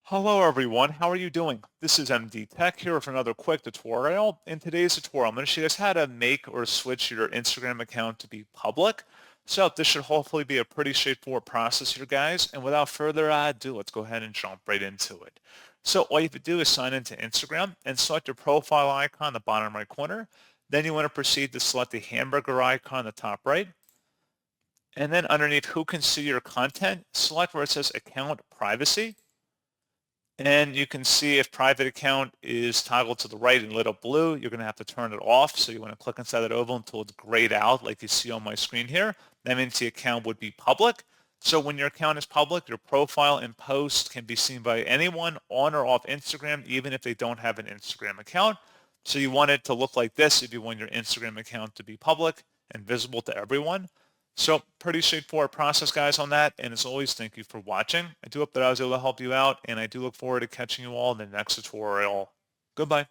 Hello everyone, how are you doing? This is MD Tech here with another quick tutorial. In today's tutorial, I'm going to show you guys how to make or switch your Instagram account to be public. So this should hopefully be a pretty straightforward process here, guys. And without further ado, let's go ahead and jump right into it. So all you have to do is sign into Instagram and select your profile icon in the bottom right corner. Then you want to proceed to select the hamburger icon in the top right. And then underneath who can see your content, select where it says account privacy. And you can see if private account is toggled to the right in lit up blue, you're going to have to turn it off. So you want to click inside that oval until it's grayed out like you see on my screen here. That means the account would be public. So when your account is public, your profile and post can be seen by anyone on or off Instagram, even if they don't have an Instagram account. So you want it to look like this if you want your Instagram account to be public and visible to everyone. So pretty straightforward process, guys, on that. And as always, thank you for watching. I do hope that I was able to help you out, and I do look forward to catching you all in the next tutorial. Goodbye.